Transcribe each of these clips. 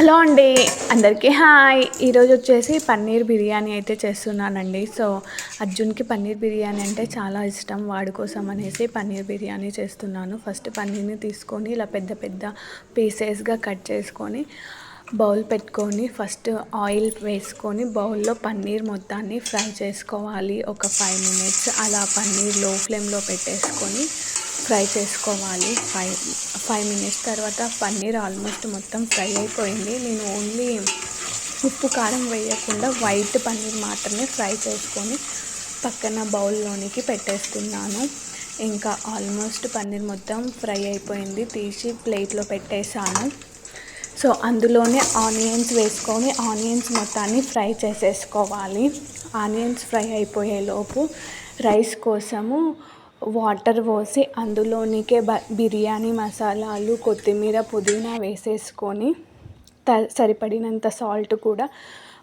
Hello అండి, అందరికీ hi. ఈరోజు వచ్చేసి పన్నీర్ బిర్యానీ అయితే చేస్తున్నానండి. సో అర్జున్కి పన్నీర్ బిర్యానీ అంటే చాలా ఇష్టం. వాడి కోసం అనేసి పన్నీర్ బిర్యానీ చేస్తున్నాను. ఫస్ట్ పన్నీర్ని తీసుకొని ఇలా పెద్ద పెద్ద పీసెస్గా కట్ చేసుకొని బౌల్ పెట్టుకొని ఫస్ట్ ఆయిల్ వేసుకొని బౌల్లో పన్నీర్ మొత్తాన్ని ఫ్రై చేసుకోవాలి. ఒక 5 minutes అలా పన్నీర్ లో ఫ్లేమ్లో పెట్టేసుకొని ఫ్రై చేసుకోవాలి. 5 minutes తర్వాత పన్నీర్ ఆల్మోస్ట్ మొత్తం ఫ్రై అయిపోయింది. నేను ఓన్లీ ఉప్పు కారం వేయకుండా వైట్ పన్నీర్ మాత్రమే ఫ్రై చేసుకొని పక్కన బౌల్లోనికి పెట్టేస్తున్నాను. ఇంకా ఆల్మోస్ట్ పన్నీర్ మొత్తం ఫ్రై అయిపోయింది, తీసి ప్లేట్లో పెట్టేశాను. సో అందులోనే ఆనియన్స్ వేసుకొని ఆనియన్స్ మొత్తాన్ని ఫ్రై చేసేసుకోవాలి. ఆనియన్స్ ఫ్రై అయిపోయేలోపు రైస్ కోసము వాటర్ పోసి అందులోనికే బిర్యానీ మసాలాలు, కొత్తిమీర, పుదీనా వేసేసుకొని సరిపడినంత సాల్ట్ కూడా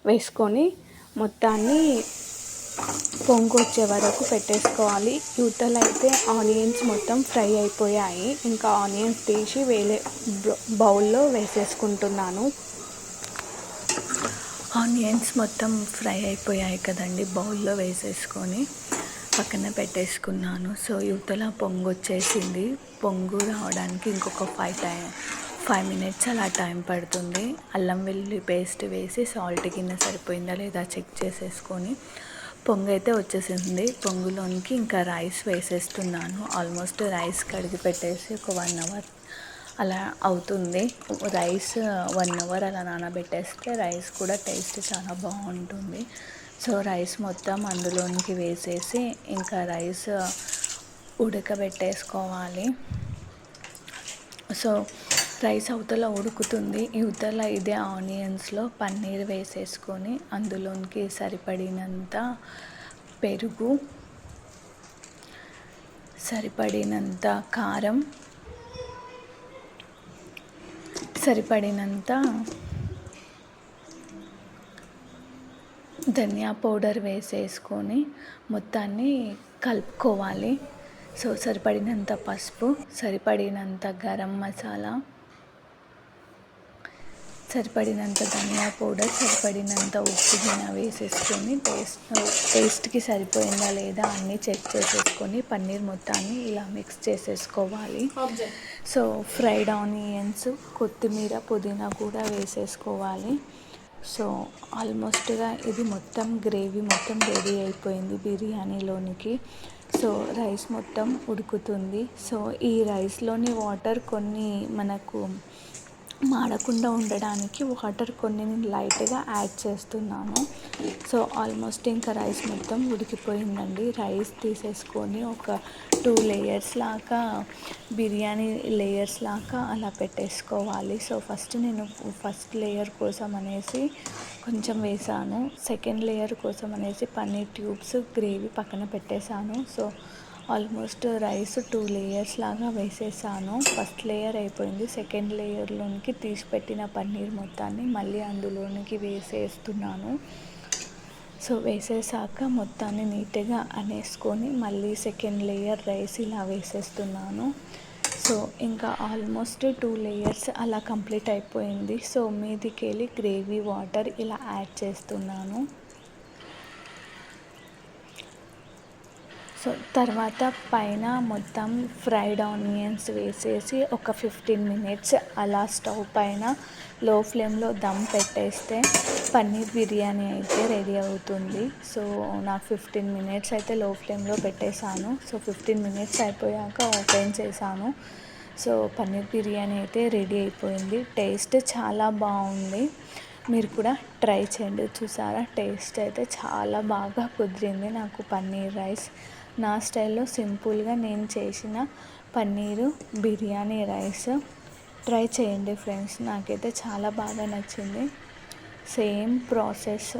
వేసుకొని మొత్తాన్ని పొంగు వచ్చే వరకు పెట్టేసుకోవాలి. యూతలైతే ఆనియన్స్ మొత్తం ఫ్రై అయిపోయాయి. ఇంకా ఆనియన్స్ తీసి వేరే బౌల్లో వేసేసుకుంటున్నాను. ఆనియన్స్ మొత్తం ఫ్రై అయిపోయాయి కదండి, బౌల్లో వేసేసుకొని పక్కన పెట్టేసుకున్నాను. సో యువతల పొంగు వచ్చేసింది. పొంగు రావడానికి ఇంకొక 5 minutes అలా టైం పడుతుంది. అల్లం వెల్లుల్లి పేస్ట్ వేసి సాల్ట్ కింద సరిపోయిందా లేదా చెక్ చేసేసుకొని పొంగు అయితే వచ్చేసింది. పొంగులోనికి ఇంకా రైస్ వేసేస్తున్నాను. ఆల్మోస్ట్ రైస్ కడిగి పెట్టేసి ఒక 1 hour అలా అవుతుంది. రైస్ 1 hour అలా నానబెట్టేస్తే రైస్ కూడా టేస్ట్ చాలా బాగుంటుంది. సో రైస్ మొత్తం అందులోనికి వేసేసి ఇంకా రైస్ ఉడకబెట్టేసుకోవాలి. సో రైస్ అవతల ఉడుకుతుంది, ఇవతల ఇదే ఆనియన్స్లో పన్నీర్ వేసేసుకొని అందులోనికి సరిపడినంత పెరుగు, సరిపడినంత కారం, సరిపడినంత ధనియా పౌడర్ వేసేసుకొని మొత్తాన్ని కలుపుకోవాలి. సో సరిపడినంత పసుపు, సరిపడినంత గరం మసాలా, సరిపడినంత ధనియా పౌడర్, సరిపడినంత ఉప్పు గిన్నె వేసేసుకొని టేస్ట్కి సరిపోయిందా లేదా అన్నీ చెక్ చేసేసుకొని పన్నీర్ మొత్తాన్ని ఇలా మిక్స్ చేసేసుకోవాలి. సో ఫ్రైడ్ ఆనియన్స్, కొత్తిమీర, పుదీనా కూడా వేసేసుకోవాలి. సో ఆల్మోస్ట్గా ఇది మొత్తం గ్రేవీ మొత్తం రెడీ అయిపోయింది బిర్యానీలోనికి. సో రైస్ మొత్తం ఉడుకుతుంది. సో ఈ రైస్లోని వాటర్ కొన్ని మనకు మాడకుండా ఉండడానికి వాటర్ కొన్ని నేను లైట్గా యాడ్ చేస్తున్నాను. సో ఆల్మోస్ట్ ఇంకా రైస్ మొత్తం ఉడికిపోయిందండి. రైస్ తీసేసుకొని ఒక 2 layers లాగా బిర్యానీ లేయర్స్ లాగా అలా పెట్టేసుకోవాలి. సో నేను ఫస్ట్ లేయర్ కోసం అనేసి కొంచెం వేసాను, సెకండ్ లేయర్ కోసం అనేసి పన్నీర్ ట్యూబ్స్ గ్రేవీ పక్కన పెట్టేశాను. సో ఆల్మోస్ట్ రైస్ 2 layers లాగా వేసేసాను. ఫస్ట్ లేయర్ అయిపోయింది. సెకండ్ లేయర్లోనికి తీసి పెట్టిన పన్నీర్ మొత్తాన్ని మళ్ళీ అందులోనికి వేసేస్తున్నాను. సో వేసేసాక మొత్తాన్ని నీట్గా అనేసుకొని మళ్ళీ సెకండ్ లేయర్ రైస్ ఇలా వేసేస్తున్నాను. సో ఇంకా ఆల్మోస్ట్ 2 layers అలా కంప్లీట్ అయిపోయింది. సో మీదికెళ్ళి గ్రేవీ వాటర్ ఇలా యాడ్ చేస్తున్నాను. సో తర్వాత పైన మొత్తం ఫ్రైడ్ ఆనియన్స్ వేసేసి ఒక 15 minutes అలా స్టవ్ పైన లో ఫ్లేమ్లో దమ్ పెట్టేస్తే పన్నీర్ బిర్యానీ అయితే రెడీ అవుతుంది. సో నాకు 15 minutes అయితే లో ఫ్లేమ్లో పెట్టేశాను. సో 15 minutes అయిపోయాక ఓపెన్ చేశాను. సో పన్నీర్ బిర్యానీ అయితే రెడీ అయిపోయింది. టేస్ట్ చాలా బాగుంది, మీరు కూడా ట్రై చేయండి. చూసారా, టేస్ట్ అయితే చాలా బాగా కుదిరింది నాకు పన్నీర్ రైస్. నా స్టైల్లో సింపుల్గా నేను చేసిన పన్నీరు బిర్యానీ రైస్ ట్రై చేయండి ఫ్రెండ్స్. నాకైతే చాలా బాగా నచ్చింది. Same process